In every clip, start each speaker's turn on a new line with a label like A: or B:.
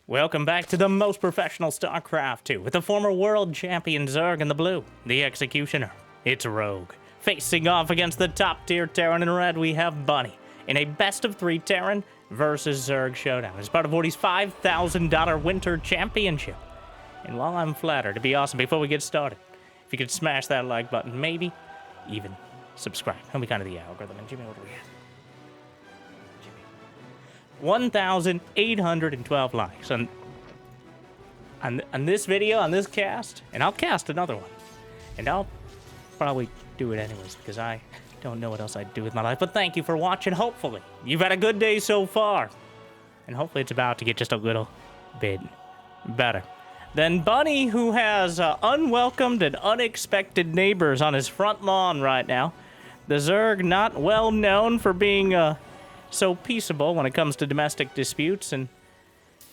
A: Welcome back to the most professional StarCraft 2 with the former world champion Zerg in the blue, the Executioner. It's Rogue. Facing off against the top tier Terran in red, we have Bunny in a best of 3 Terran versus Zerg showdown as part of Wardi's $5,000 Winter Championship. And while I'm flattered, it'd be awesome before we get started if you could smash that like button, maybe even subscribe. That'll be kind of the algorithm. And Jimmy, what do we have? 1,812 likes on this video, on this cast, and I'll cast another one. And I'll probably do it anyways because I don't know what else I'd do with my life. But thank you for watching. Hopefully, you've had a good day so far. And hopefully it's about to get just a little bit better. Then Bunny, who has unwelcomed and unexpected neighbors on his front lawn right now. The Zerg not well known for being so peaceable when it comes to domestic disputes, and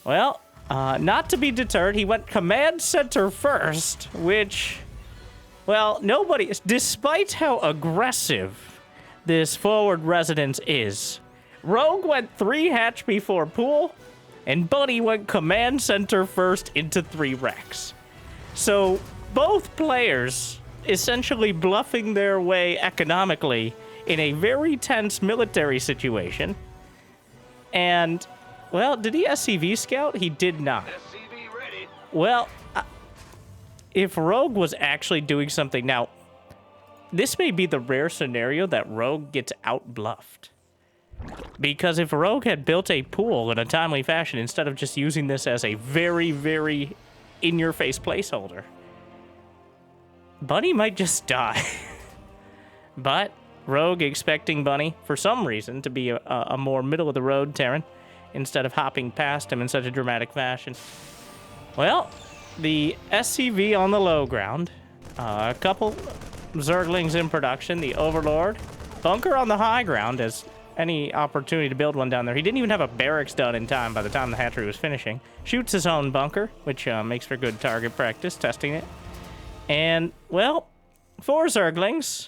A: well, not to be deterred, he went command center first, which, well, nobody, despite how aggressive this forward residence is, Rogue went 3 hatch before pool, and Bunny went command center first into 3 racks. So both players essentially bluffing their way economically in a very tense military situation. And, well, did he SCV scout? He did not.
B: SCV ready.
A: Well, if Rogue was actually doing something... Now, this may be the rare scenario that Rogue gets out-bluffed. Because if Rogue had built a pool in a timely fashion instead of just using this as a very, very in-your-face placeholder, Bunny might just die. But Rogue expecting Bunny, for some reason, to be a more middle-of-the-road Terran instead of hopping past him in such a dramatic fashion. Well, the SCV on the low ground, a couple Zerglings in production, the Overlord, bunker on the high ground as any opportunity to build one down there. He didn't even have a barracks done in time by the time the hatchery was finishing. Shoots his own bunker, which makes for good target practice, testing it. And, well, 4 Zerglings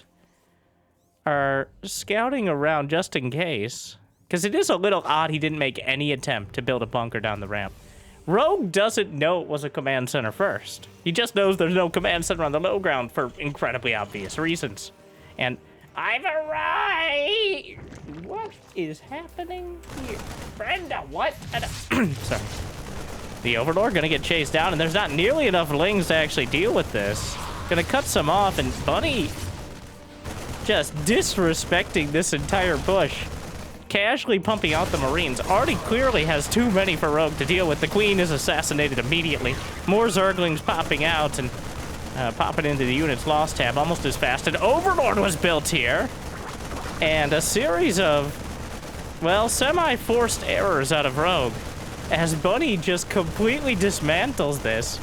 A: are scouting around just in case, because it is a little odd he didn't make any attempt to build a bunker down the ramp. Rogue doesn't know it was a command center first. He just knows there's no command center on the low ground for incredibly obvious reasons. And I've arrived! What is happening here? Brenda, what? Sorry. The Overlord gonna get chased down, and there's not nearly enough lings to actually deal with this. Gonna cut some off, and Bunny just disrespecting this entire push. Casually pumping out the Marines. Already clearly has too many for Rogue to deal with. The Queen is assassinated immediately. More Zerglings popping out and popping into the unit's loss tab almost as fast. An Overlord was built here. And a series of, well, semi-forced errors out of Rogue as Bunny just completely dismantles this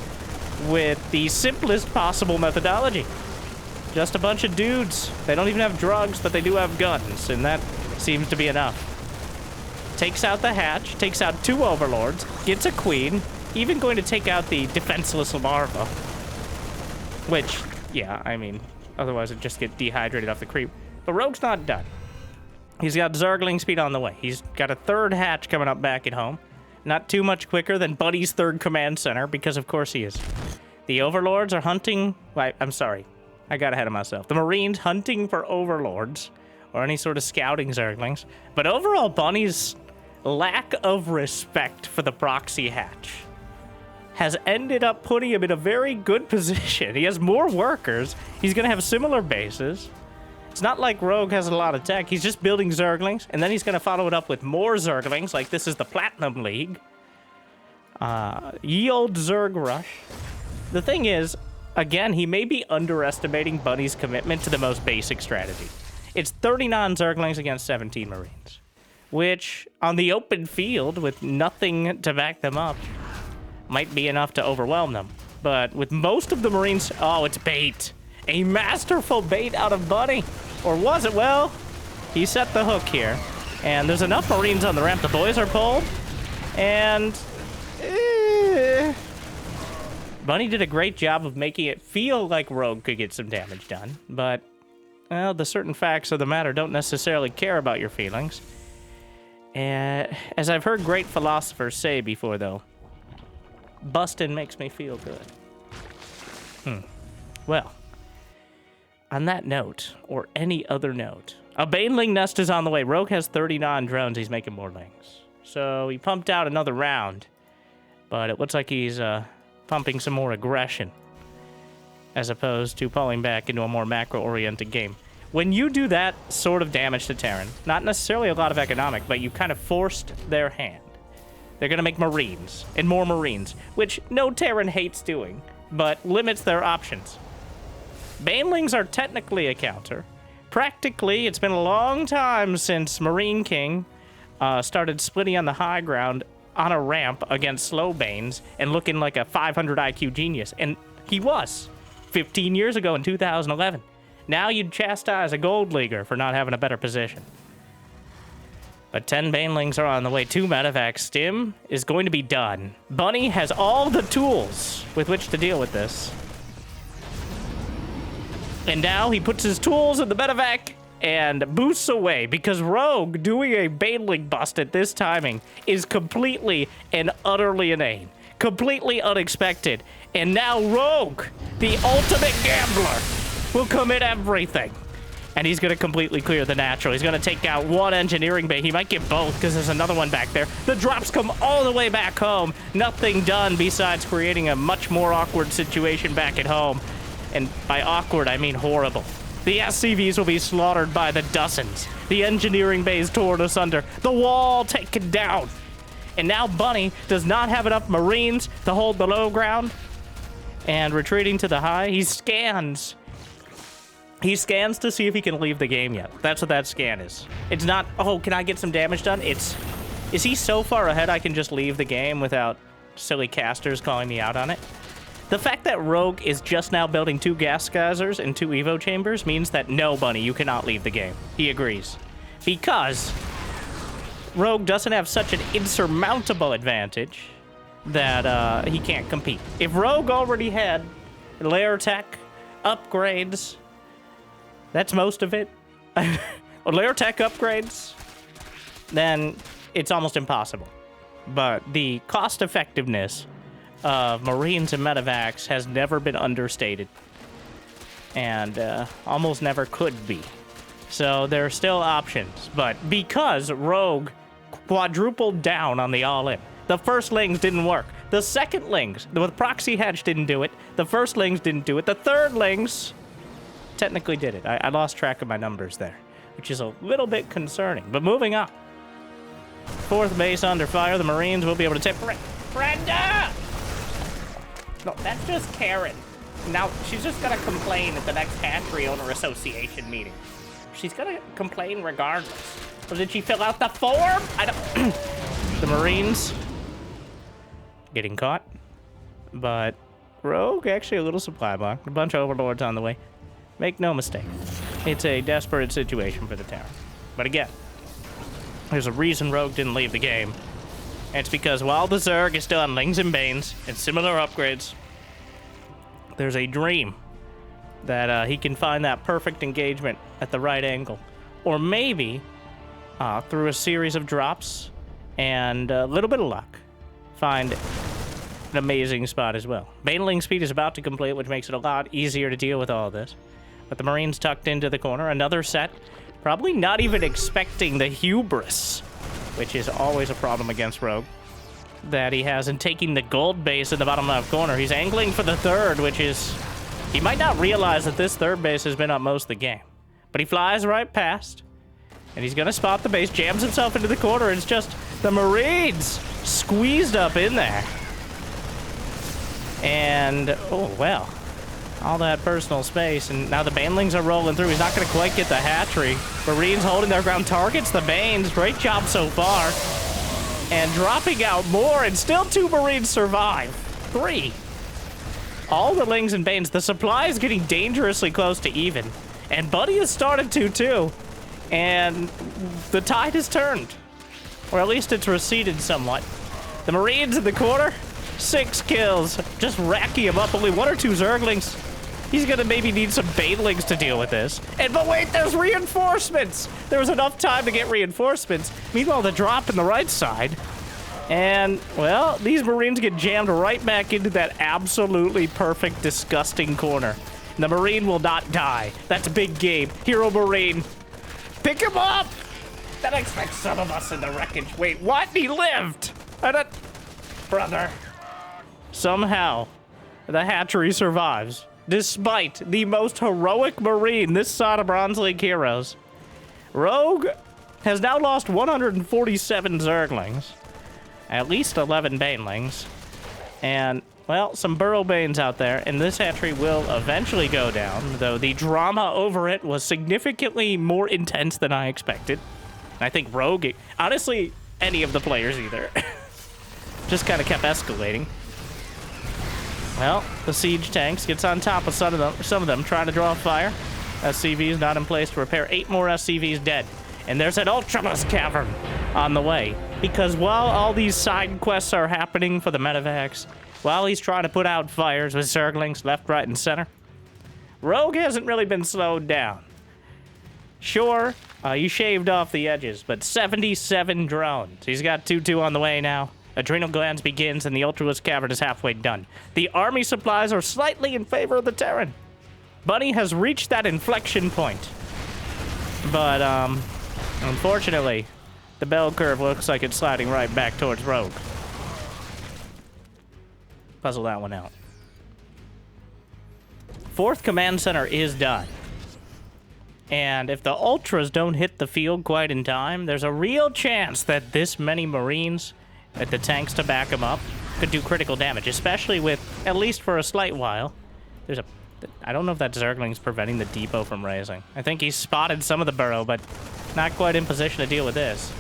A: with the simplest possible methodology. Just a bunch of dudes. They don't even have drugs, but they do have guns, and that seems to be enough. Takes out the hatch, takes out 2 Overlords, gets a Queen, even going to take out the defenseless larva. Which, yeah, I mean, otherwise it'd just get dehydrated off the creep. But Rogue's not done. He's got Zergling speed on the way. He's got a 3rd hatch coming up back at home. Not too much quicker than Bunny's 3rd command center, because of course he is. The Overlords are hunting... Well, I'm sorry. I got ahead of myself. The Marines hunting for Overlords, or any sort of scouting Zerglings. But overall, Bunny's lack of respect for the proxy hatch has ended up putting him in a very good position. He has more workers. He's going to have similar bases. It's not like Rogue has a lot of tech. He's just building Zerglings, and then he's going to follow it up with more Zerglings, like this is the Platinum League. Ye old Zerg rush. The thing is, again, he may be underestimating Bunny's commitment to the most basic strategy. It's 39 Zerglings against 17 Marines, which, on the open field, with nothing to back them up, might be enough to overwhelm them. But with most of the Marines... Oh, it's bait. A masterful bait out of Bunny. Or was it? Well, he set the hook here. And there's enough Marines on the ramp. The boys are pulled. And... Bunny did a great job of making it feel like Rogue could get some damage done. But, well, the certain facts of the matter don't necessarily care about your feelings. As I've heard great philosophers say before, though, Bustin' makes me feel good. Well, on that note, or any other note, a Baneling nest is on the way. Rogue has 39 drones. He's making more lings. So he pumped out another round, but it looks like he's pumping some more aggression as opposed to pulling back into a more macro-oriented game. When you do that sort of damage to Terran, not necessarily a lot of economic, but you kind of forced their hand. They're going to make Marines, and more Marines, which no Terran hates doing, but limits their options. Banelings are technically a counter. Practically, it's been a long time since Marine King started splitting on the high ground on a ramp against slow Banes and looking like a 500 IQ genius. And he was 15 years ago in 2011. Now you'd chastise a gold leaguer for not having a better position. But 10 Banelings are on the way. 2 medevacs. Stim is going to be done. Bunny has all the tools with which to deal with this. And now he puts his tools in the medevac and boosts away because Rogue doing a Baneling bust at this timing is completely and utterly inane. Completely unexpected. And now Rogue, the ultimate gambler, will commit everything. And he's going to completely clear the natural. He's going to take out one engineering bay. He might get both because there's another one back there. The drops come all the way back home. Nothing done besides creating a much more awkward situation back at home. And by awkward, I mean horrible. The SCVs will be slaughtered by the dozens. The engineering bays torn asunder. The wall taken down. And now Bunny does not have enough Marines to hold the low ground. And retreating to the high, he scans. He scans to see if he can leave the game yet. That's what that scan is. It's not, oh, can I get some damage done? It's, is he so far ahead I can just leave the game without silly casters calling me out on it? The fact that Rogue is just now building 2 gas geysers and 2 Evo chambers means that no, Bunny, you cannot leave the game. He agrees. Because Rogue doesn't have such an insurmountable advantage that he can't compete. If Rogue already had layer tech, upgrades, that's most of it, layer tech upgrades, then it's almost impossible. But the cost effectiveness of Marines and medevacs has never been understated, and almost never could be. So there are still options, but because Rogue quadrupled down on the all-in, the first lings didn't work. The second lings, the Proxy Hatch didn't do it. The first lings didn't do it. The third lings technically did it. I lost track of my numbers there, which is a little bit concerning. But moving on. 4th base under fire. The Marines will be able to take... Brenda! No, that's just Karen. Now, she's just gonna complain at the next Hatchery Owner Association meeting. She's gonna complain regardless. Or did she fill out the form? I don't... The Marines getting caught. But Rogue, actually a little supply block. A bunch of Overlords on the way. Make no mistake. It's a desperate situation for the Terran. But again, there's a reason Rogue didn't leave the game. And it's because while the Zerg is still on Lings and Banes and similar upgrades, there's a dream that he can find that perfect engagement at the right angle. Or maybe through a series of drops and a little bit of luck, find an amazing spot as well. Baneling speed is about to complete, which makes it a lot easier to deal with all of this. But the Marines tucked into the corner. Another set. Probably not even expecting the hubris, which is always a problem against Rogue, that he has in taking the gold base in the bottom left corner. He's angling for the third, which is... He might not realize that this third base has been up most of the game. But he flies right past, and he's going to spot the base, jams himself into the corner. It's just the Marines squeezed up in there. And, oh, well, all that personal space. And now the Banelings are rolling through. He's not going to quite get the hatchery. Marines holding their ground, targets the Banes. Great job so far. And dropping out more, and still 2 Marines survive. 3. All the Lings and Banes. The supply is getting dangerously close to even. And Buddy has started to, too. And the tide has turned. Or at least it's receded somewhat. The Marines in the corner. 6 kills. Just racking him up. Only 1 or 2 Zerglings. He's gonna maybe need some Banelings to deal with this. But wait, there's reinforcements! There was enough time to get reinforcements. Meanwhile, the drop in the right side And, well, these Marines get jammed right back into that absolutely perfect, disgusting corner. The Marine will not die. That's big game. Hero Marine. Pick him up! That expects some of us in the wreckage. Wait, what? He lived! Brother. Somehow, the hatchery survives, despite the most heroic Marine this side of Bronze League Heroes. Rogue has now lost 147 Zerglings, at least 11 Banelings, and, well, some Burrow Banes out there, and this hatchery will eventually go down, though the drama over it was significantly more intense than I expected. I think Rogue, honestly, any of the players either, just kind of kept escalating. Well, the siege tanks gets on top of some of them trying to draw fire. SCVs not in place to repair. 8 more SCVs dead. And there's an Ultramus Cavern on the way. Because while all these side quests are happening for the medevacs, while he's trying to put out fires with Zerglings left, right, and center, Rogue hasn't really been slowed down. Sure, you shaved off the edges, but 77 drones. He's got 2-2 on the way now. Adrenal Glands begins, and the Ultramus Cavern is halfway done. The army supplies are slightly in favor of the Terran. Bunny has reached that inflection point. But, unfortunately, the bell curve looks like it's sliding right back towards Rogue. Puzzle that one out. 4th Command Center is done. And if the Ultras don't hit the field quite in time, there's a real chance that this many Marines, with the tanks to back them up, could do critical damage, especially with, at least for a slight while, there's a... I don't know if that Zergling's preventing the depot from raising. I think he's spotted some of the burrow, but not quite in position to deal with this.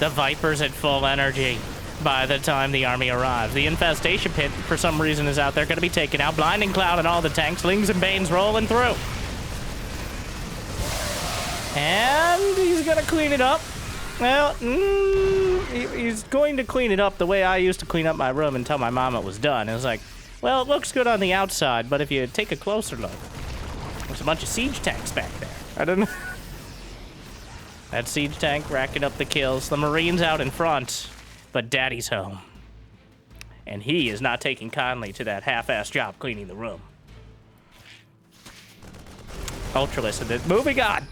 A: The Viper's at full energy by the time the army arrives. The infestation pit, for some reason, is out there, going to be taken out. Blinding Cloud and all the tanks. Lings and Banes rolling through. And he's going to clean it up. Well, he's going to clean it up the way I used to clean up my room and tell my mom it was done. It was like, well, it looks good on the outside, but if you take a closer look, there's a bunch of siege tanks back there. I don't know. That siege tank racking up the kills. The Marines out in front, but Daddy's home. And he is not taking kindly to that half-assed job cleaning the room. Ultralist, moving on.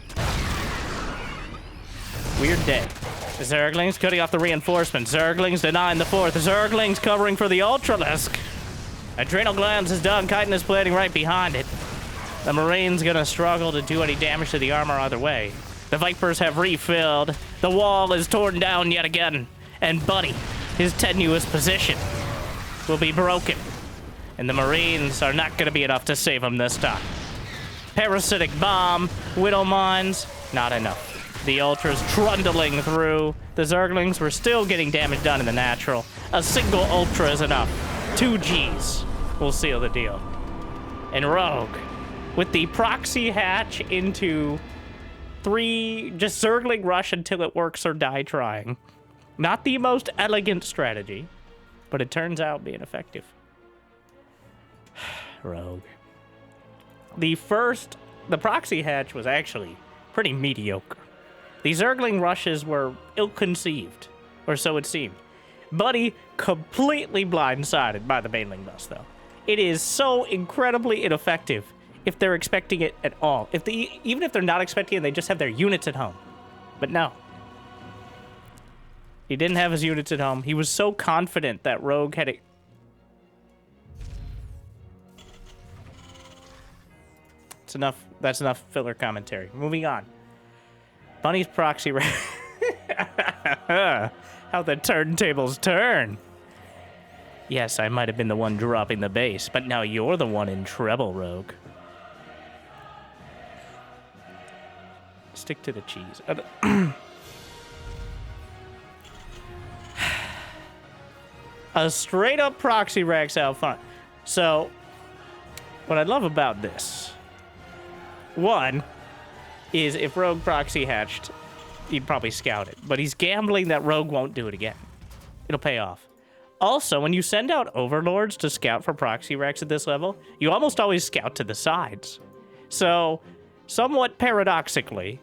A: Weird day. Zerglings cutting off the reinforcements. Zerglings denying the 4th. Zerglings covering for the Ultralisk. Adrenal Glands is done. Chitin is plating right behind it. The Marine's gonna struggle to do any damage to the armor either way. The Vipers have refilled. The wall is torn down yet again. And Buddy, his tenuous position, will be broken. And the Marines are not gonna be enough to save him this time. Parasitic Bomb, Widow Mines, not enough. The Ultras trundling through. The Zerglings were still getting damage done in the natural. A single Ultra is enough. 2 Gs will seal the deal. And Rogue, with the proxy hatch into 3, just Zergling rush until it works or die trying. Not the most elegant strategy, but it turns out being effective. Rogue. The proxy hatch was actually pretty mediocre. The Zergling rushes were ill-conceived, or so it seemed. Buddy completely blindsided by the Baneling bus, though. It is so incredibly ineffective if they're expecting it at all. Even if they're not expecting it, they just have their units at home. But no. He didn't have his units at home. He was so confident that Rogue had it. It's enough. That's enough filler commentary. Moving on. Bunny's proxy how the turntables turn. Yes, I might have been the one dropping the bass, but now you're the one in treble, Rogue. Stick to the cheese. A straight-up proxy racks out front. So, what I love about this, one, is if Rogue proxy hatched, he'd probably scout it. But he's gambling that Rogue won't do it again. It'll pay off. Also, when you send out overlords to scout for proxy racks at this level, you almost always scout to the sides. So, somewhat paradoxically,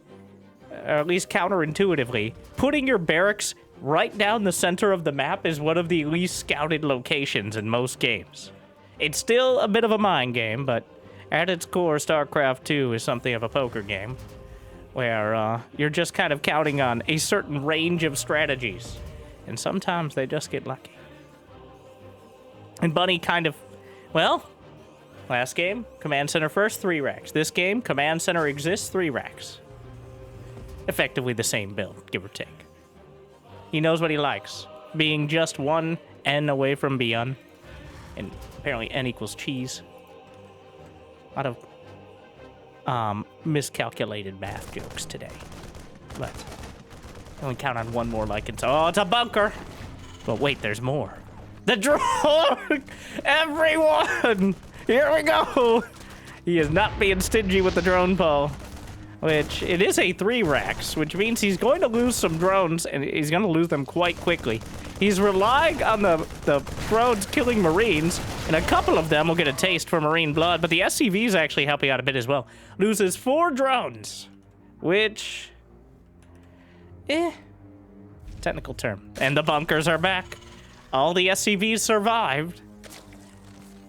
A: or at least counterintuitively, putting your barracks right down the center of the map is one of the least scouted locations in most games. It's still a bit of a mind game, but at its core, StarCraft 2 is something of a poker game, where you're just kind of counting on a certain range of strategies, and sometimes they just get lucky. And Bunny kind of, well, last game, Command Center first, 3 racks. This game, Command Center exists, 3 racks. Effectively the same build, give or take. He knows what he likes, being just one N away from beyond, and apparently N equals cheese. A lot of miscalculated math jokes today, but I only count on one more like it's, oh, it's a bunker. But wait, there's more. The drone! Everyone! Here we go! He is not being stingy with the drone pull. Which, it is a 3 racks, which means he's going to lose some drones, and he's going to lose them quite quickly. He's relying on the drones killing Marines, and a couple of them will get a taste for Marine blood, but the SCV is actually helping out a bit as well. Loses 4 drones, which... technical term. And the bunkers are back. All the SCVs survived.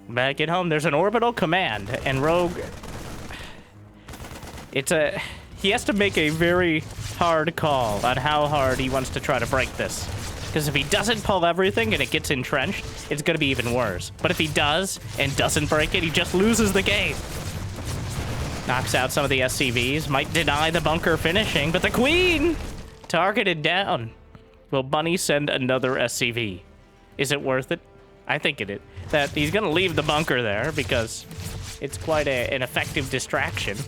A: Back at home, there's an orbital command, and Rogue... he has to make a very hard call on how hard he wants to try to break this. Because if he doesn't pull everything and it gets entrenched, it's going to be even worse. But if he does and doesn't break it, he just loses the game. Knocks out some of the SCVs, might deny the bunker finishing, but the Queen targeted down. Will Bunny send another SCV? Is it worth it? I think it is. That he's going to leave the bunker there because it's quite an effective distraction.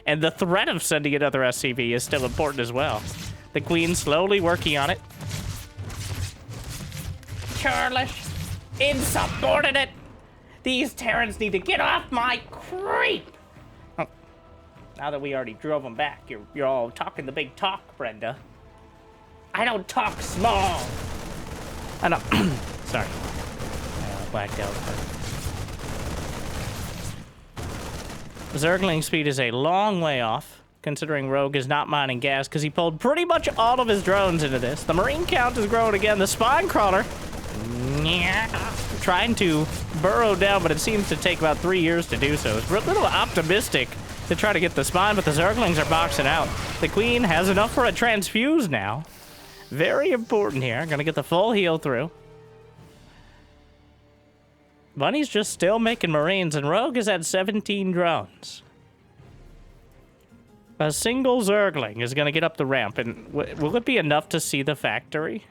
A: And the threat of sending another SCV is still important as well. The Queen slowly working on it. Churlish. Insubordinate. These Terrans need to get off my creep. Oh. Now that we already drove them back, you're all talking the big talk, Brenda. I don't talk small. I know. Sorry. Blacked out. Zergling speed is a long way off, considering Rogue is not mining gas, because he pulled pretty much all of his drones into this. The Marine count is growing again. The Spine Crawler, trying to burrow down, but it seems to take about 3 years to do so. It's a little optimistic to try to get the Spine, but the Zerglings are boxing out. The Queen has enough for a transfuse now. Very important here. Gonna get the full heal through. Bunny's just still making Marines, and Rogue has had 17 drones. A single Zergling is going to get up the ramp, and will it be enough to see the factory?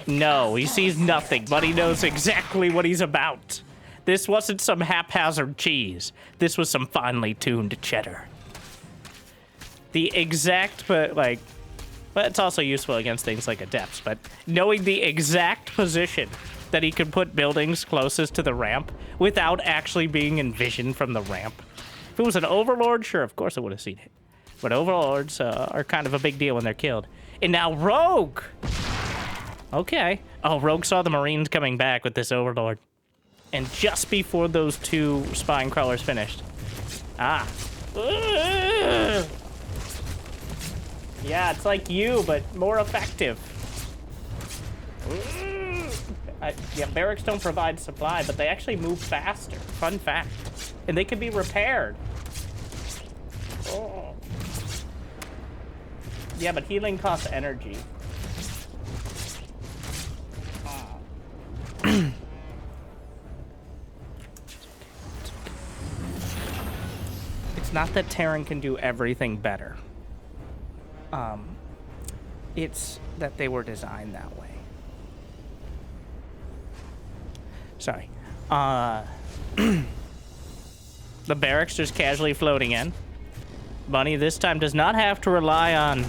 A: No, he sees nothing, but he knows exactly what he's about. This wasn't some haphazard cheese. This was some finely tuned cheddar. The exact, but it's also useful against things like Adepts, but knowing the exact position that he could put buildings closest to the ramp without actually being envisioned from the ramp. If it was an Overlord, sure, of course I would have seen it. But Overlords are kind of a big deal when they're killed. And now Rogue! Okay. Oh, Rogue saw the Marines coming back with this Overlord. And just before those 2 Spine Crawlers finished. Ah. Yeah, it's like you, but more effective. Yeah, barracks don't provide supply, but they actually move faster. Fun fact. And they can be repaired. Oh. Yeah, but healing costs energy. Oh. It's not that Terran can do everything better. It's that they were designed that way. Sorry. The barracks just casually floating in. Bunny this time does not have to rely on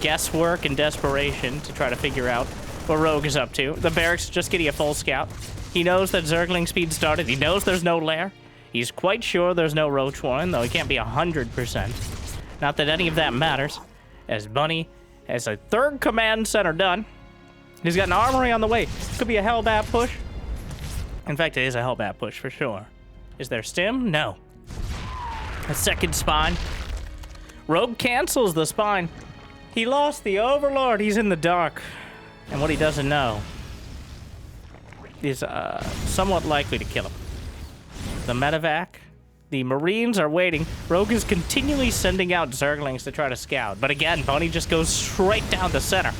A: guesswork and desperation to try to figure out what Rogue is up to. The barracks is just getting a full scout. He knows that Zergling speed started. He knows there's no lair. He's quite sure there's no Roach Warren, though he can't be 100%. Not that any of that matters, as Bunny has a 3rd command center done. He's got an armory on the way. Could be a Hellbat push. In fact, it is a Hellbat push for sure. Is there stim? No. A 2nd spine. Rogue cancels the spine. He lost the Overlord. He's in the dark. And what he doesn't know is somewhat likely to kill him. The medevac. The Marines are waiting. Rogue is continually sending out zerglings to try to scout. But again, Bunny just goes straight down the center.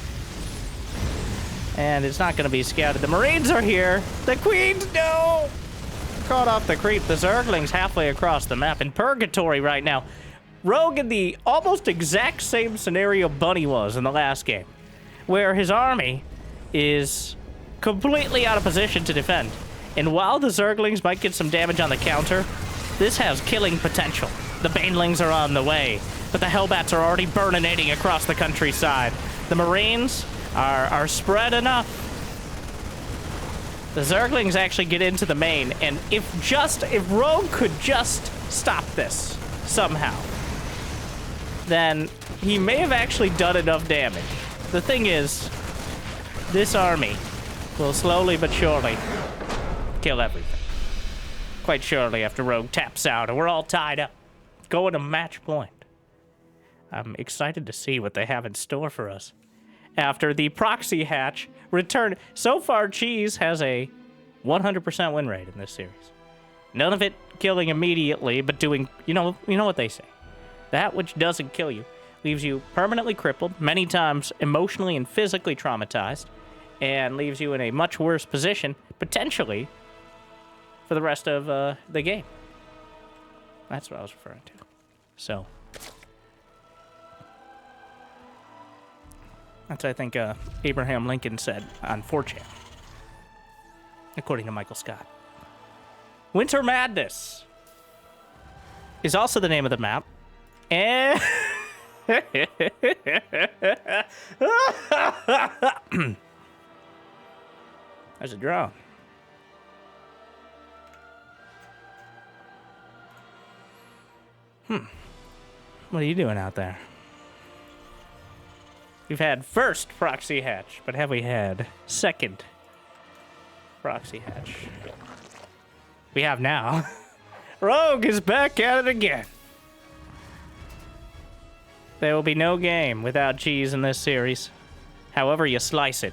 A: And it's not going to be scouted. The Marines are here. The Queens, no! Caught off the creep. The zerglings halfway across the map in purgatory right now. Rogue in the almost exact same scenario Bunny was in the last game, where his army is completely out of position to defend. And while the zerglings might get some damage on the counter, this has killing potential. The Banelings are on the way, but the Hellbats are already burninating across the countryside. The Marines are spread enough. The zerglings actually get into the main, and if Rogue could just stop this somehow, then he may have actually done enough damage. The thing is, this army will slowly but surely kill everything. Quite surely after Rogue taps out, and we're all tied up, going to match point. I'm excited to see what they have in store for us. After the proxy hatch return, so far Cheese has a 100% win rate in this series. None of it killing immediately, but doing, you know what they say. That which doesn't kill you leaves you permanently crippled, many times emotionally and physically traumatized, and leaves you in a much worse position, potentially, for the rest of the game. That's what I was referring to. So, that's what I think Abraham Lincoln said on 4chan, according to Michael Scott. Winter Madness is also the name of the map. And there's a drone. What are you doing out there? We've had first proxy hatch, but have we had second proxy hatch? We have now. Rogue is back at it again. There will be no game without cheese in this series, however you slice it.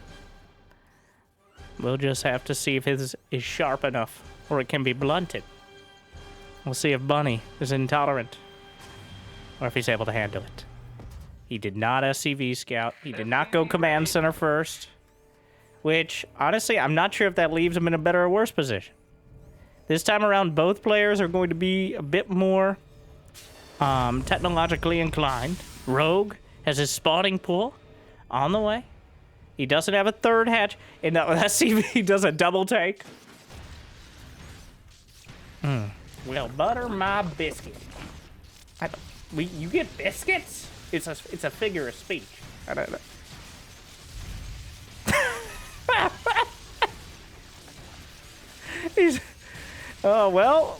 A: We'll just have to see if his is sharp enough, or it can be blunted. We'll see if Bunny is intolerant, or if he's able to handle it. He did not SCV scout. He did not go command center first, which, honestly, I'm not sure if that leaves him in a better or worse position. This time around, both players are going to be a bit more technologically inclined. Rogue has his spawning pool on the way. He doesn't have a third hatch, and that SCV does a double take. Well, butter my biscuit. You get biscuits? It's a figure of speech. I don't know. Oh, well,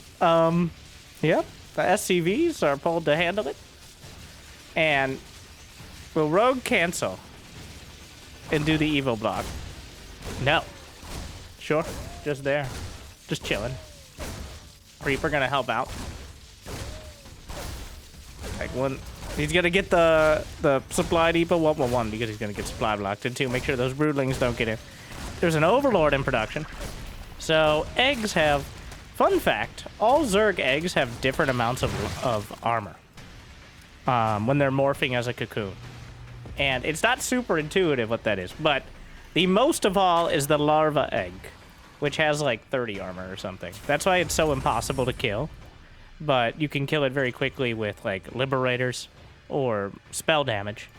A: yep, the SCVs are pulled to handle it. And will Rogue cancel and do the Evo block? No. Sure, just there. Just chilling. Reaper gonna help out. Like one, he's gonna get the supply depot 111 because he's gonna get supply blocked, and 2, make sure those broodlings don't get in. There's an Overlord in production. So eggs have, fun fact, all Zerg eggs have different amounts of armor when they're morphing as a cocoon. And it's not super intuitive what that is, but the most of all is the larva egg, which has like 30 armor or something. That's why it's so impossible to kill, but you can kill it very quickly with like liberators or spell damage,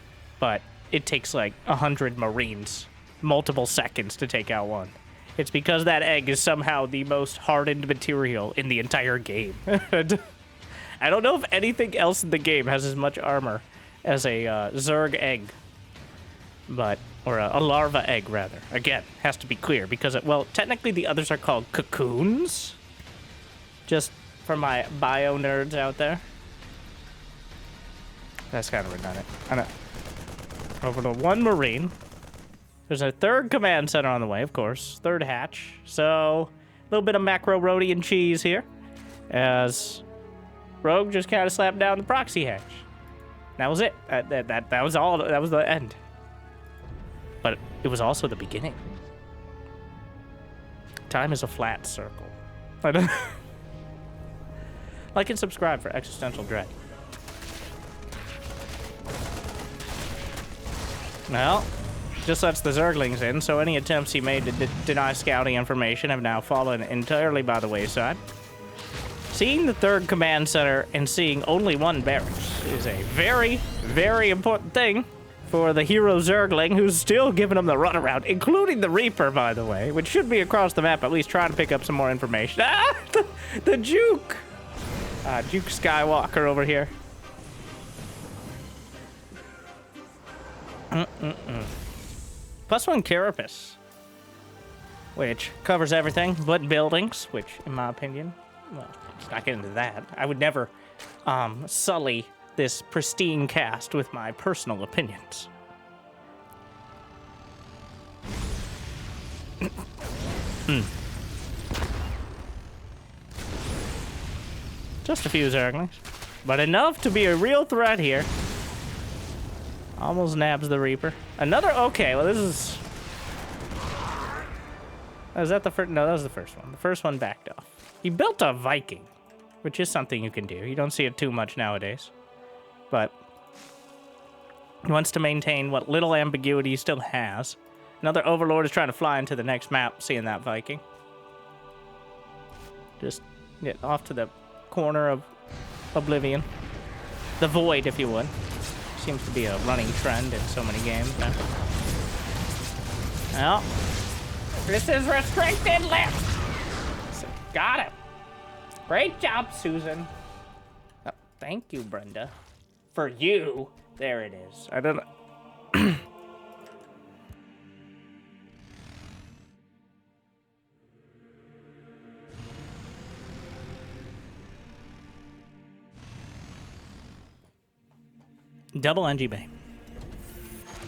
A: but it takes like 100 Marines multiple seconds to take out one. It's because that egg is somehow the most hardened material in the entire game. I don't know if anything else in the game has as much armor as a Zerg egg, but, or a larva egg rather. Again, has to be clear because well, technically the others are called cocoons. Just for my bio nerds out there. That's kind of redundant. I know. Over to one Marine. There's a third command center on the way, of course. Third hatch. So, a little bit of macro roadie and cheese here. As Rogue just kind of slapped down the proxy hatch. That was it. That was all. That was the end. But it was also the beginning. Time is a flat circle. Like and subscribe for existential dread. Well, just lets the zerglings in, so any attempts he made to deny scouting information have now fallen entirely by the wayside. Seeing the third command center and seeing only one barracks is a very, very important thing for the hero zergling who's still giving him the runaround, including the Reaper, by the way, which should be across the map, at least trying to pick up some more information. Ah, the Juke! Juke Skywalker over here. +1 Carapace, which covers everything but buildings, which, in my opinion, well, let's not get into that. I would never sully this pristine cast with my personal opinions. Just a few zerglings, but enough to be a real threat here. Almost nabs the Reaper. Another, okay, well this is... is that the first? No, that was the first one. The first one backed off. He built a Viking, which is something you can do. You don't see it too much nowadays. But he wants to maintain what little ambiguity he still has. Another Overlord is trying to fly into the next map, seeing that Viking. Just get off to the corner of Oblivion. The Void, if you would. Seems to be a running trend in so many games now. Well, this is restricted left. Got it. Great job, Susan. Oh, thank you, Brenda. For you. There it is. I don't know. Double NG Bay.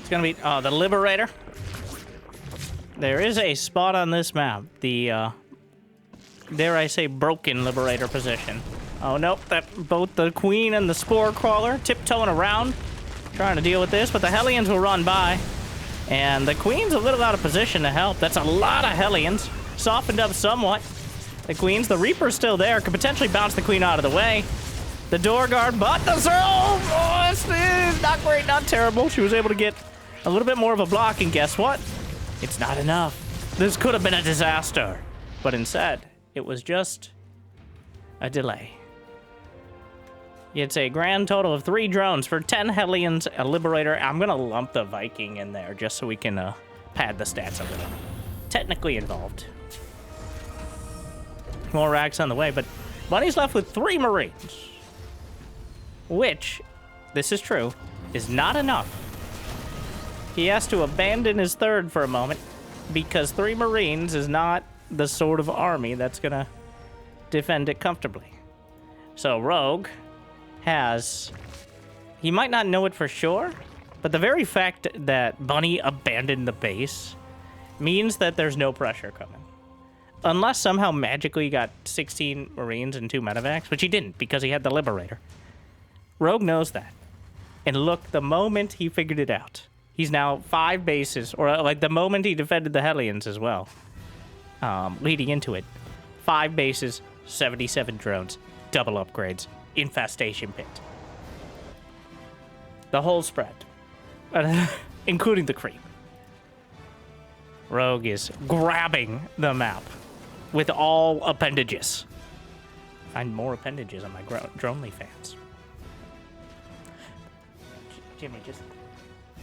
A: It's gonna be the Liberator. There is a spot on this map, the dare I say broken Liberator position. Oh nope, that both the Queen and the Spore Crawler tiptoeing around, trying to deal with this, but the Hellions will run by. And the Queen's a little out of position to help. That's a lot of Hellions. Softened up somewhat. The Queen's, the Reaper's still there, could potentially bounce the Queen out of the way. The door guard, but the Zerg! Oh, this is not great, not terrible. She was able to get a little bit more of a block, and guess what? It's not enough. This could have been a disaster. But instead, it was just a delay. It's a grand total of 3 drones for 10 Hellions, a Liberator. I'm going to lump the Viking in there just so we can pad the stats a little. Technically involved. More racks on the way, but Bunny's left with 3 Marines. Which, this is true, is not enough. He has to abandon his third for a moment because 3 Marines is not the sort of army that's gonna defend it comfortably. So Rogue has... he might not know it for sure, but the very fact that Bunny abandoned the base means that there's no pressure coming. Unless somehow magically he got 16 Marines and 2 medevacs, which he didn't because he had the Liberator. Rogue knows that. And look, the moment he figured it out, he's now 5 bases, or like the moment he defended the Hellions as well, leading into it. 5 bases, 77 drones, double upgrades, infestation pit. The whole spread, including the creep. Rogue is grabbing the map with all appendages. Find more appendages on my Dronely fans. Jimmy, just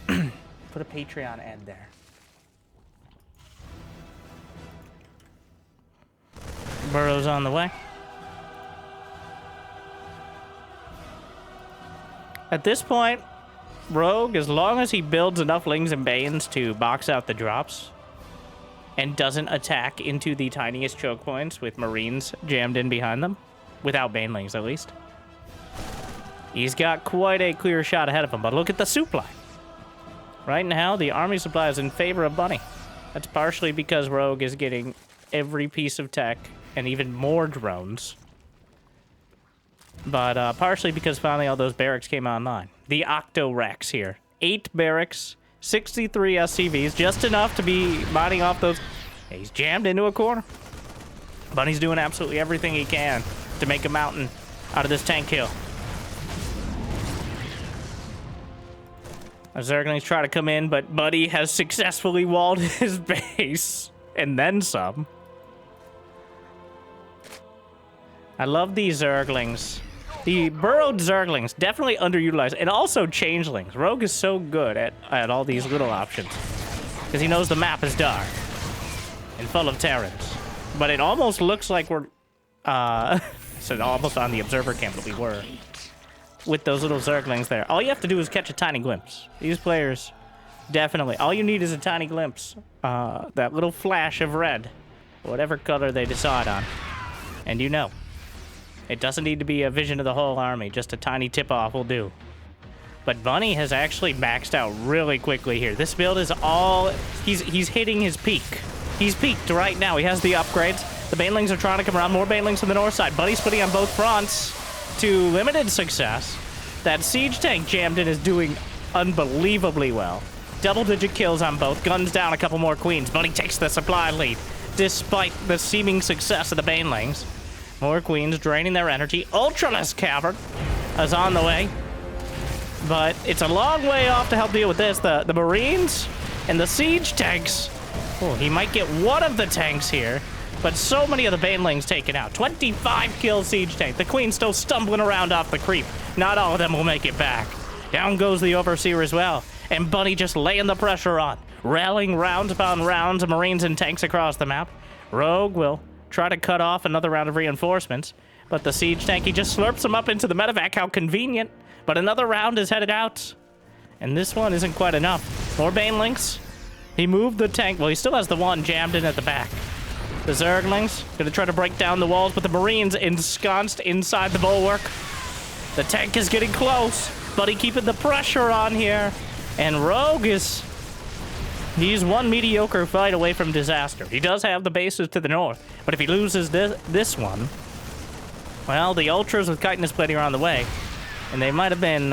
A: put a Patreon ad there. Burrow's on the way. At this point, Rogue, as long as he builds enough Lings and Banes to box out the drops and doesn't attack into the tiniest choke points with Marines jammed in behind them, without Banelings at least, he's got quite a clear shot ahead of him. But look at the supply. Right now, the army supply is in favor of Bunny. That's partially because Rogue is getting every piece of tech and even more drones But partially because finally all those barracks came online. The Octo-Rex here. 8 barracks, 63 SCVs, just enough to be mining off those. He's jammed into a corner. Bunny's doing absolutely everything he can to make a mountain out of this tank hill. The Zerglings try to come in, but Buddy has successfully walled his base. And then some. I love these Zerglings. The burrowed Zerglings, definitely underutilized. And also changelings. Rogue is so good at all these little options. Because he knows the map is dark. And full of Terrans. But it almost looks like we're... so almost on the observer camp that we were. With those little Zerglings there. All you have to do is catch a tiny glimpse. These players, definitely. All you need is a tiny glimpse. That little flash of red. Whatever color they decide on. And you know. It doesn't need to be a vision of the whole army. Just a tiny tip-off will do. But Bunny has actually maxed out really quickly here. This build is all... He's hitting his peak. He's peaked right now. He has the upgrades. The Banelings are trying to come around. More Banelings on the north side. Bunny's putting on both fronts to limited success. That siege tank jammed in is doing unbelievably well. Double-digit kills on both. Guns down a couple more queens. Bunny takes the supply lead, despite the seeming success of the Banelings. More queens draining their energy. Ultraless Cavern is on the way. But it's a long way off to help deal with this. The Marines and the siege tanks. Oh, he might get one of the tanks here. But so many of the Banelings taken out. 25 kill siege tank. The Queen's still stumbling around off the creep. Not all of them will make it back. Down goes the Overseer as well. And Bunny just laying the pressure on. Rallying rounds upon rounds of Marines and tanks across the map. Rogue will try to cut off another round of reinforcements. But the siege tank, he just slurps them up into the medevac. How convenient. But another round is headed out. And this one isn't quite enough. More Banelings. He moved the tank. Well, he still has the one jammed in at the back. The Zerglings gonna try to break down the walls, but the Marines ensconced inside the bulwark. The tank is getting close, but he keeping the pressure on here. And Rogue he's one mediocre fight away from disaster. He does have the bases to the north, but if he loses this one, well, the Ultras with chitinous plating are on the way. And they might have been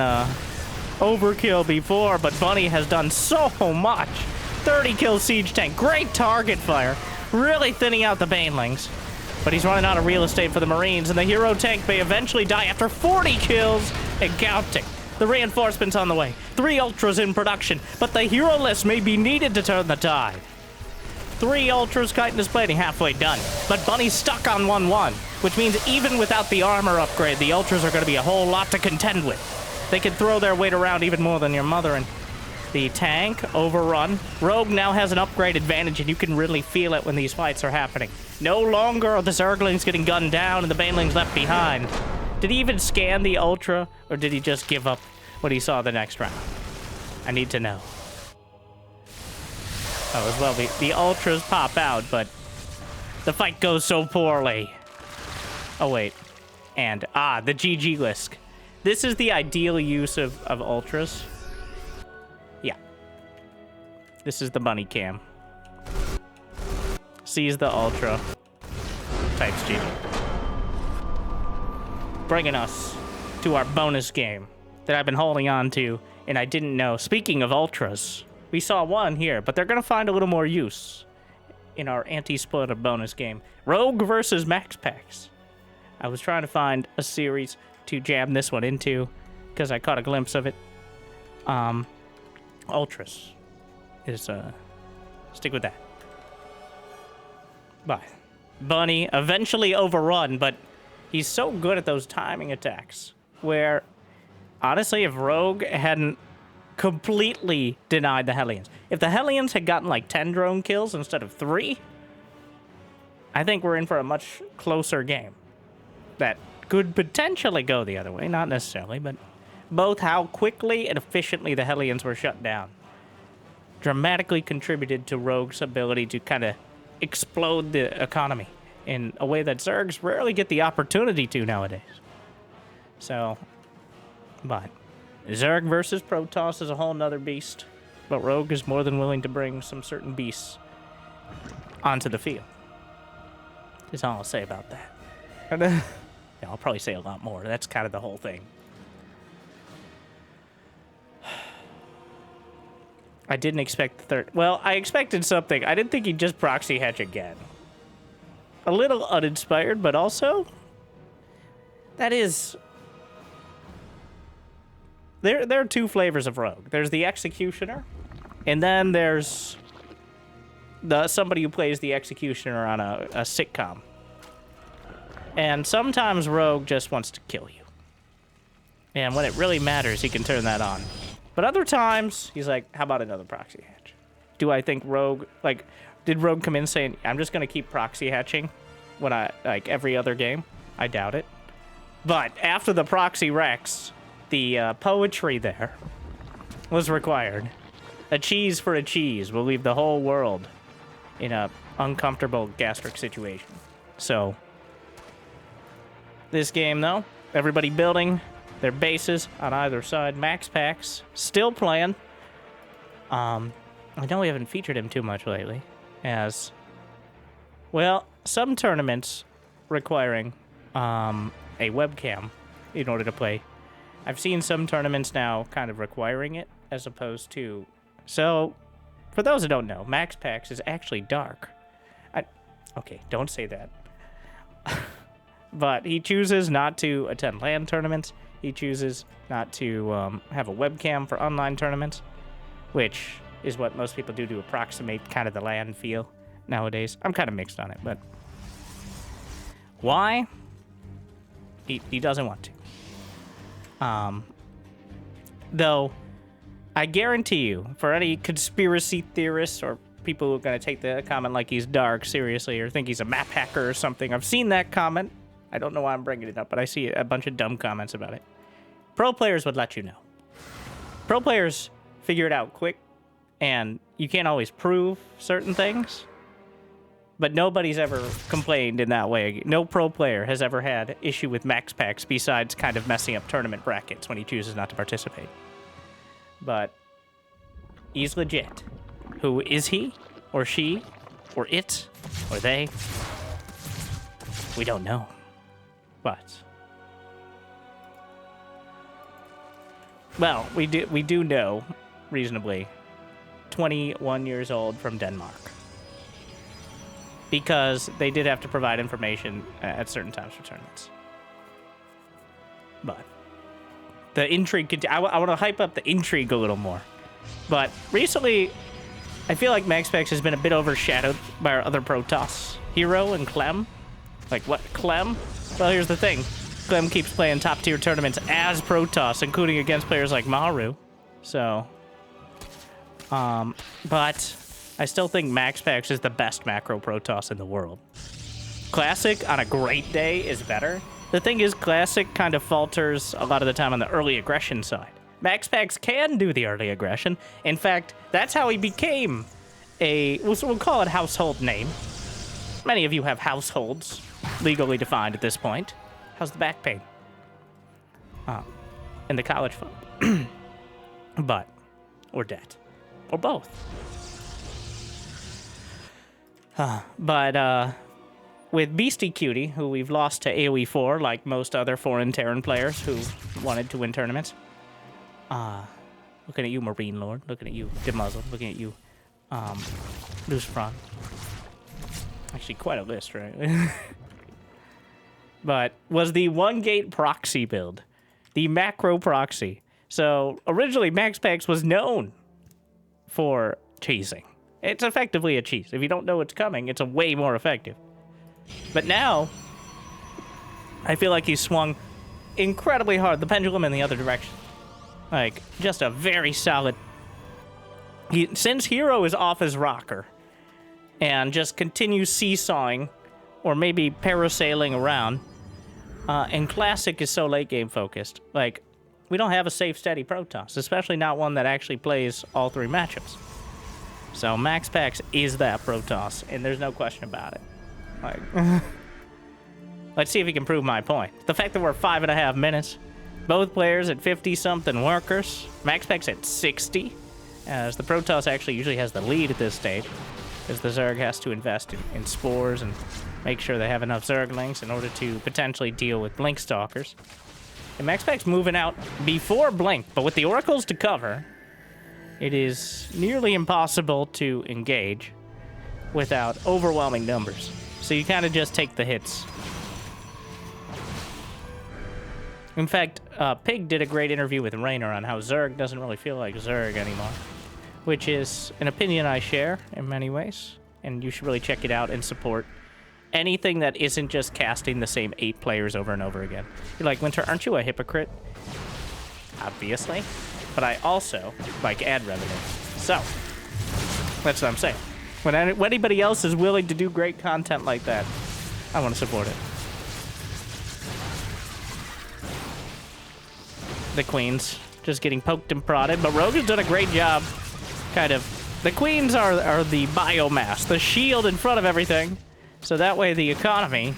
A: overkill before, but Bunny has done so much. 30 kill siege tank, great target fire. Really thinning out the Banelings. But he's running out of real estate for the Marines, and the hero tank may eventually die after 40 kills and counting. The reinforcements on the way. 3 Ultras in production, but the hero list may be needed to turn the tide. 3 Ultras chitinous plating halfway done, but Bunny's stuck on 1-1, which means even without the armor upgrade, the Ultras are going to be a whole lot to contend with. They can throw their weight around even more than your mother, and the tank overrun. Rogue now has an upgrade advantage, and you can really feel it when these fights are happening. No longer are the Zerglings getting gunned down and the Banelings left behind. Did he even scan the Ultra, or did he just give up when he saw the next round? I need to know. Oh, as well, the Ultras pop out, but the fight goes so poorly. Oh, wait. And, the GG list. This is the ideal use of Ultras. Yeah. This is the Bunny cam. Sees the Ultra. Types GG. Bringing us to our bonus game that I've been holding on to, and I didn't know. Speaking of Ultras, we saw one here, but they're going to find a little more use in our anti-splitter bonus game. Rogue versus Maxpax. I was trying to find a series to jam this one into, because I caught a glimpse of it. Ultras is, stick with that. Bye. Bunny eventually overrun, but he's so good at those timing attacks, where, honestly, if Rogue hadn't completely denied the Hellions, if the Hellions had gotten like 10 drone kills instead of 3, I think we're in for a much closer game. That could potentially go the other way, not necessarily, but both how quickly and efficiently the Hellions were shut down dramatically contributed to Rogue's ability to kind of explode the economy in a way that Zergs rarely get the opportunity to nowadays. So, but Zerg versus Protoss is a whole nother beast, but Rogue is more than willing to bring some certain beasts onto the field. That's all I'll say about that. Yeah, I'll probably say a lot more. That's kind of the whole thing. I didn't expect the third. Well, I expected something. I didn't think he'd just proxy hatch again. A little uninspired, but also... That is... There are two flavors of rogue. There's the executioner, and then there's somebody who plays the executioner on a sitcom. And sometimes rogue just wants to kill you. And when it really matters, he can turn that on. But other times, he's like, how about another proxy hatch? Do I think rogue, like, did rogue come in saying, I'm just going to keep proxy hatching when like, every other game? I doubt it. But after the proxy Rex, the poetry there was required. A cheese for a cheese will leave the whole world in a uncomfortable gastric situation. So, this game, though, everybody building their bases on either side. Maxpax still playing. I know we haven't featured him too much lately, as, well, some tournaments requiring a webcam in order to play. I've seen some tournaments now kind of requiring it, as opposed to... So, for those who don't know, Maxpax is actually dark. Okay, don't say that. But he chooses not to attend LAN tournaments. He chooses not to have a webcam for online tournaments, which is what most people do to approximate kind of the LAN feel nowadays. I'm kind of mixed on it, but... Why? He doesn't want to. Though, I guarantee you, for any conspiracy theorists or people who are going to take the comment like he's dark seriously or think he's a map hacker or something, I've seen that comment. I don't know why I'm bringing it up, but I see a bunch of dumb comments about it. Pro players would let you know. Pro players figure it out quick, and you can't always prove certain things. But nobody's ever complained in that way. No pro player has ever had issue with Maxpax besides kind of messing up tournament brackets when he chooses not to participate. But he's legit. Who is he? Or she? Or it? Or they? We don't know. But... Well, we do know, reasonably, 21 years old from Denmark. Because they did have to provide information at certain times for tournaments. But the intrigue, I want to hype up the intrigue a little more. But recently, I feel like Maxpax has been a bit overshadowed by our other Protoss hero and Clem. Like, what, Clem? Well, here's the thing. Clem keeps playing top-tier tournaments as Protoss, including against players like Maru. So, but I still think Maxpax is the best macro Protoss in the world. Classic, on a great day, is better. The thing is, Classic kind of falters a lot of the time on the early aggression side. Maxpax can do the early aggression. In fact, that's how he became we'll call it household name. Many of you have households, legally defined at this point. How's the back pain? In the college fund. But, or debt. Or both. But with Beastie Cutie, who we've lost to AoE 4, like most other foreign Terran players who wanted to win tournaments. Looking at you, Marine Lord. Looking at you, Demuzzle. Looking at you, Lucifron. Actually, quite a list, right? But was the one-gate proxy build. The macro proxy. So, originally, Maxpax was known for cheesing. It's effectively a cheese. If you don't know what's coming, it's a way more effective. But now, I feel like he's swung incredibly hard, the pendulum in the other direction. Like, just a very solid... Since Hero is off his rocker, and just continues seesawing, or maybe parasailing around, and Classic is so late-game focused, like, we don't have a safe, steady Protoss, especially not one that actually plays all three matchups. So Maxpax is that Protoss, and there's no question about it. Like, let's see if he can prove my point. The fact that we're 5.5 minutes, both players at 50-something workers, Maxpax at 60, as the Protoss actually usually has the lead at this stage, because the Zerg has to invest in spores and make sure they have enough zerglings in order to potentially deal with blink stalkers. And Maxpax moving out before blink, but with the oracles to cover, it is nearly impossible to engage without overwhelming numbers. So you kind of just take the hits. In fact, Pig did a great interview with Raynor on how Zerg doesn't really feel like Zerg anymore, which is an opinion I share in many ways, and you should really check it out and support anything that isn't just casting the same 8 players over and over again. You're like, Winter, aren't you a hypocrite? Obviously. But I also like ad revenue. So, that's what I'm saying. When anybody else is willing to do great content like that, I want to support it. The queens just getting poked and prodded, but Rogue has done a great job. Kind of, the queens are the biomass, the shield in front of everything. So that way the economy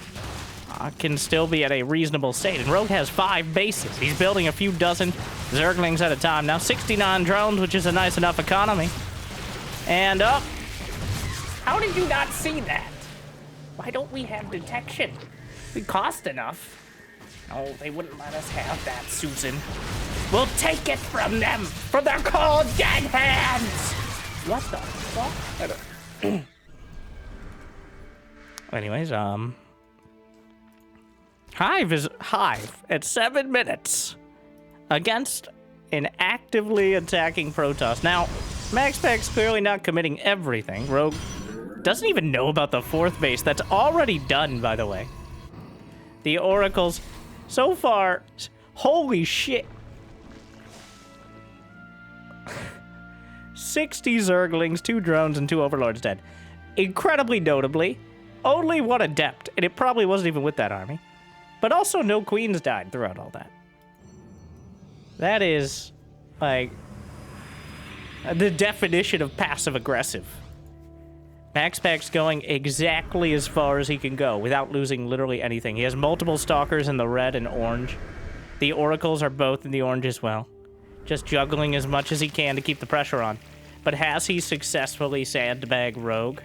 A: can still be at a reasonable state. And Rogue has 5 bases. He's building a few dozen zerglings at a time. Now 69 drones, which is a nice enough economy. And up. How did you not see that? Why don't we have detection? We cost enough. No, they wouldn't let us have that, Susan. We'll take it from them, for they're called dead hands. What the fuck? Anyways, Hive is Hive at 7 minutes against an actively attacking Protoss. Now, Maxpax clearly not committing everything. Rogue doesn't even know about the 4th base. That's already done, by the way. The oracles, so far, holy shit. 60 zerglings, 2 drones, and 2 overlords dead. Incredibly notably, only 1 adept, and it probably wasn't even with that army. But also no queens died throughout all that. That is, like, the definition of passive-aggressive. Maxpax going exactly as far as he can go without losing literally anything. He has multiple stalkers in the red and orange. The oracles are both in the orange as well. Just juggling as much as he can to keep the pressure on. But has he successfully sandbagged Rogue?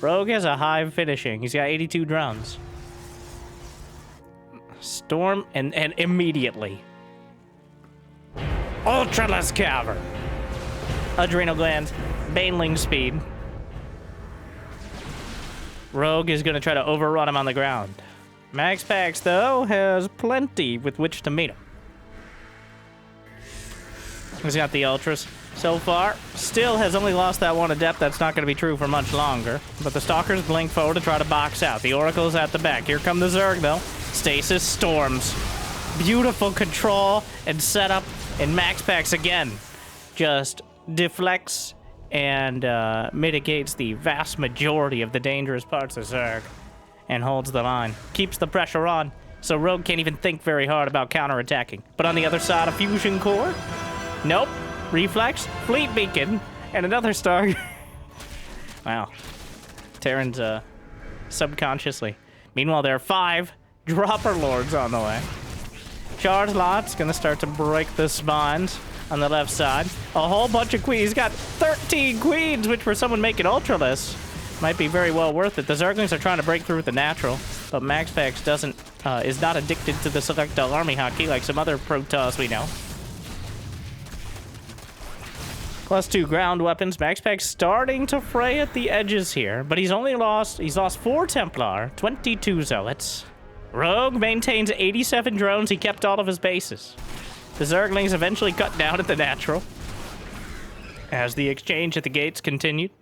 A: Rogue has a Hive finishing. He's got 82 drones. Storm, and immediately. Ultraless Cavern. Adrenal glands. Baneling speed. Rogue is going to try to overrun him on the ground. Maxpax, though, has plenty with which to meet him. He's got the Ultras so far. Still has only lost that 1 adept. That's not going to be true for much longer. But the Stalkers blink forward to try to box out. The Oracle's at the back. Here come the Zerg, though. Stasis storms. Beautiful control and setup. And Maxpax, again, just deflects and mitigates the vast majority of the dangerous parts of Zerg. And holds the line. Keeps the pressure on. So Rogue can't even think very hard about counterattacking. But on the other side, a fusion core. Nope. Reflex, Fleet Beacon, and another star. Wow. Terran's, subconsciously. Meanwhile, there are 5 Dropper Lords on the way. Charge Lot's gonna start to break the spines on the left side. A whole bunch of queens. He's got 13 queens, which for someone making Ultraless might be very well worth it. The Zerglings are trying to break through with the natural, but Maxpax doesn't, is not addicted to the Selectile Army hockey like some other Protoss we know. +2 ground weapons. Maxpax starting to fray at the edges here, but he's lost 4 Templar, 22 Zealots. Rogue maintains 87 drones. He kept all of his bases. The Zerglings eventually cut down at the natural as the exchange at the gates continued.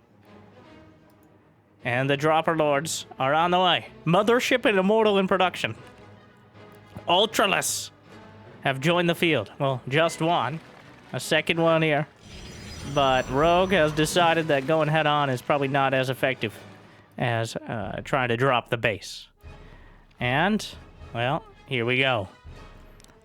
A: And the Dropper Lords are on the way. Mothership and Immortal in production. Ultraless have joined the field. Well, just one. A second one here. But Rogue has decided that going head-on is probably not as effective as trying to drop the base. And, well, here we go.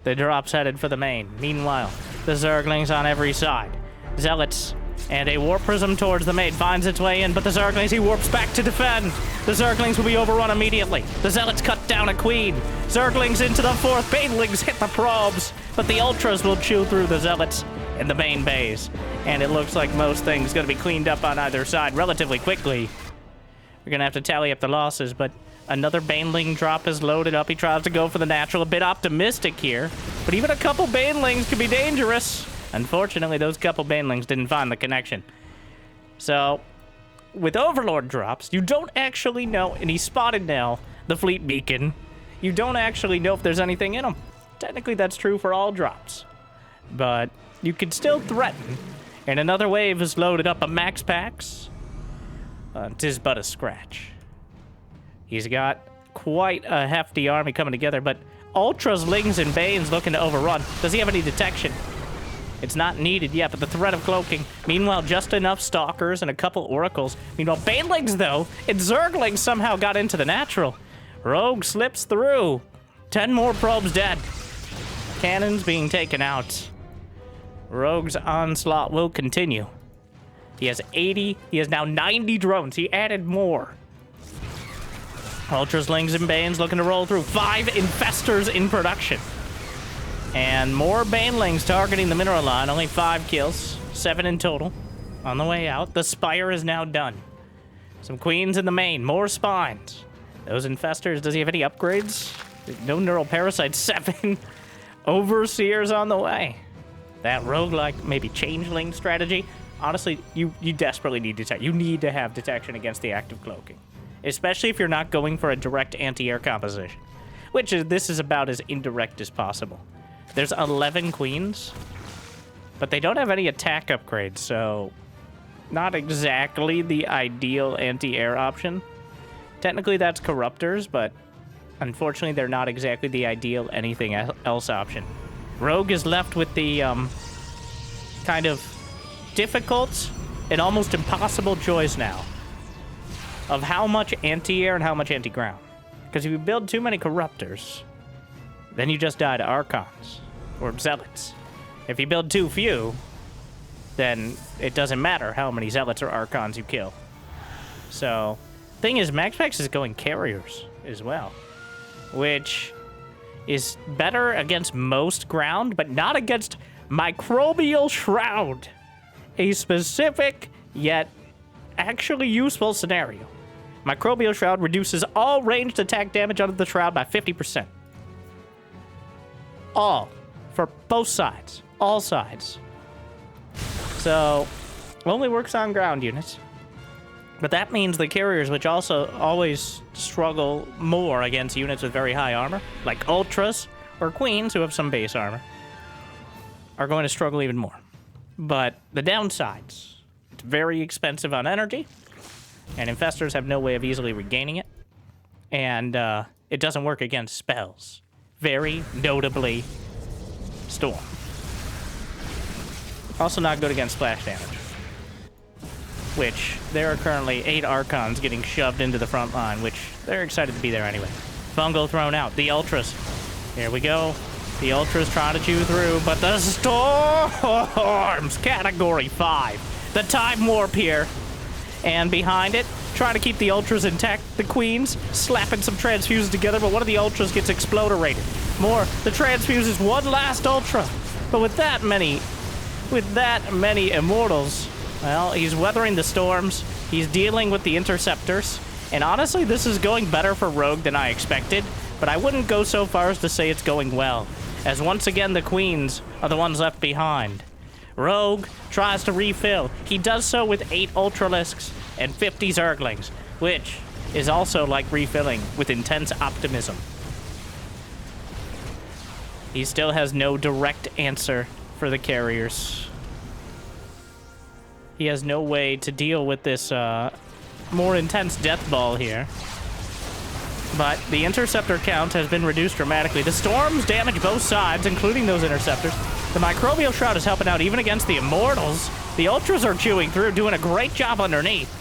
A: The drop's headed for the main. Meanwhile, the Zerglings on every side. Zealots and a Warp Prism towards the main finds its way in, but the Zerglings, he warps back to defend. The Zerglings will be overrun immediately. The Zealots cut down a queen. Zerglings into the 4th. Banelings hit the probes, but the Ultras will chew through the Zealots in the main base. And it looks like most things going to be cleaned up on either side relatively quickly. We're going to have to tally up the losses, but another Baneling drop is loaded up. He tries to go for the natural, a bit optimistic here. But even a couple Banelings could be dangerous. Unfortunately, those couple Banelings didn't find the connection. So, with Overlord drops, you don't actually know, and he spotted now the fleet beacon. You don't actually know if there's anything in them. Technically, that's true for all drops. But you can still threaten. And another wave is loaded up a Maxpax. 'Tis but a scratch. He's got quite a hefty army coming together, but Ultras, Lings, and Banes looking to overrun. Does he have any detection? It's not needed yet, but the threat of cloaking. Meanwhile, just enough Stalkers and a couple Oracles. Meanwhile, Banelings, though, and Zerglings somehow got into the natural. Rogue slips through. 10 more probes dead. Cannons being taken out. Rogue's onslaught will continue. He has 80. He has now 90 drones. He added more. Ultras, Lings, and Banes looking to roll through. 5 Infestors in production. And more Banelings targeting the mineral line. Only 5 kills. 7 in total. On the way out. The Spire is now done. Some Queens in the main. More Spines. Those Infestors. Does he have any upgrades? No Neural Parasites. 7 Overseers on the way. That roguelike, maybe Changeling strategy. Honestly, you desperately need detection. You need to have detection against the active cloaking. Especially if you're not going for a direct anti-air composition. Which is, this is about as indirect as possible. There's 11 Queens, but they don't have any attack upgrades, so not exactly the ideal anti-air option. Technically, that's Corruptors, but unfortunately, they're not exactly the ideal anything else option. Rogue is left with the kind of difficult and almost impossible choice now of how much anti-air and how much anti-ground. Because if you build too many Corruptors, then you just die to Archons or Zealots. If you build too few, then it doesn't matter how many Zealots or Archons you kill. So, thing is, Maxpax is going carriers as well, which is better against most ground, but not against Microbial Shroud. A specific, yet actually useful scenario. Microbial Shroud reduces all ranged attack damage under the Shroud by 50%. All. For both sides. All sides. So, only works on ground units. But that means the carriers, which also always struggle more against units with very high armor, like Ultras or Queens, who have some base armor, are going to struggle even more. But the downsides, it's very expensive on energy, and Infestors have no way of easily regaining it, and it doesn't work against spells. Very notably, Storm. Also not good against splash damage. Which, there are currently 8 Archons getting shoved into the front line, which they're excited to be there anyway. Fungal thrown out. The Ultras. Here we go. The Ultras trying to chew through, but the Storms! Category 5. The Time Warp here. And behind it, trying to keep the Ultras intact. The Queens slapping some transfuses together, but one of the Ultras gets exploderated. More. The transfuses one last Ultra. But with that many Immortals, well, he's weathering the storms. He's dealing with the Interceptors. And honestly, this is going better for Rogue than I expected. But I wouldn't go so far as to say it's going well, as once again the Queens are the ones left behind. Rogue tries to refill. He does so with 8 Ultralisks and 50 Zerglings, which is also like refilling with intense optimism. He still has no direct answer for the carriers. He has no way to deal with this more intense deathball here. But the Interceptor count has been reduced dramatically. The Storms damage both sides, including those Interceptors. The Microbial Shroud is helping out even against the Immortals. The Ultras are chewing through, doing a great job underneath.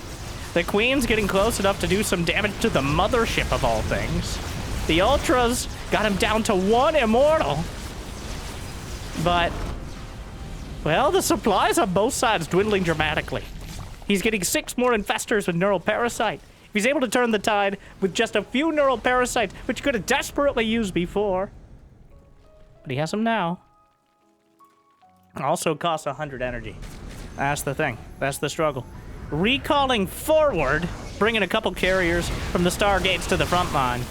A: The Queen's getting close enough to do some damage to the Mothership of all things. The Ultras got him down to 1 Immortal. But, well, the supplies on both sides dwindling dramatically. He's getting 6 more Infestors with Neural Parasite. If he's able to turn the tide with just a few Neural Parasites, which he could have desperately used before. But he has them now. Also costs 100 energy. That's the thing. That's the struggle. recalling forward, bringing a couple carriers from the Stargates to the front line.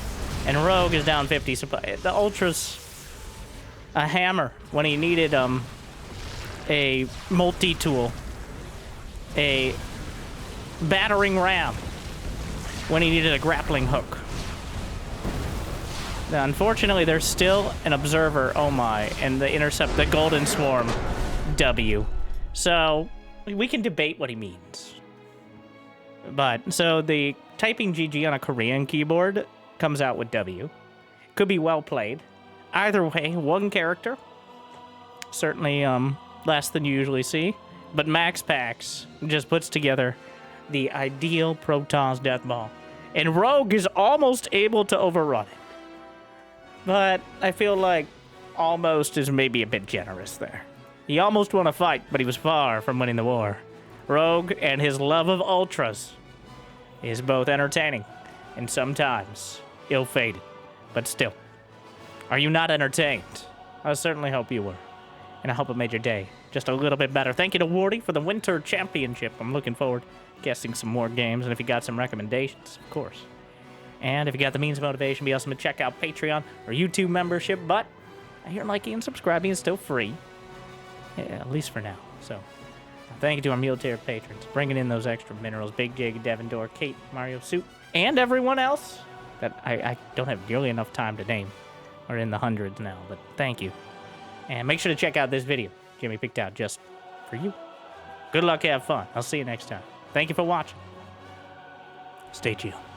A: And Rogue is down 50 supply. The Ultra's a hammer when he needed a multi-tool. A battering ram when he needed a grappling hook. Now, unfortunately, there's still an observer, oh my, and the intercept, the Golden Swarm W. So, we can debate what he means. But, so the typing GG on a Korean keyboard comes out with W. Could be well played. Either way, one character. Certainly less than you usually see. But Maxpax just puts together the ideal Protoss deathball. And Rogue is almost able to overrun it. But I feel like almost is maybe a bit generous there. He almost won a fight, but he was far from winning the war. Rogue and his love of ultras is both entertaining and sometimes ill-fated. But still, are you not entertained? I certainly hope you were. And I hope it made your day just a little bit better. Thank you to Wardi for the Winter Championship. I'm looking forward to guessing some more games, and if you got some recommendations, of course. And if you got the means of motivation, be awesome to check out Patreon or YouTube membership, but I hear liking and subscribing is still free. Yeah, at least for now. So, thank you to our meal tier patrons, bringing in those extra minerals. Big Jig, Devin Dor, Kate, Mario Soup, and everyone else that I don't have nearly enough time to name. We're in the hundreds now, but thank you. And make sure to check out this video Jimmy picked out just for you. Good luck, have fun. I'll see you next time. Thank you for watching. Stay chill.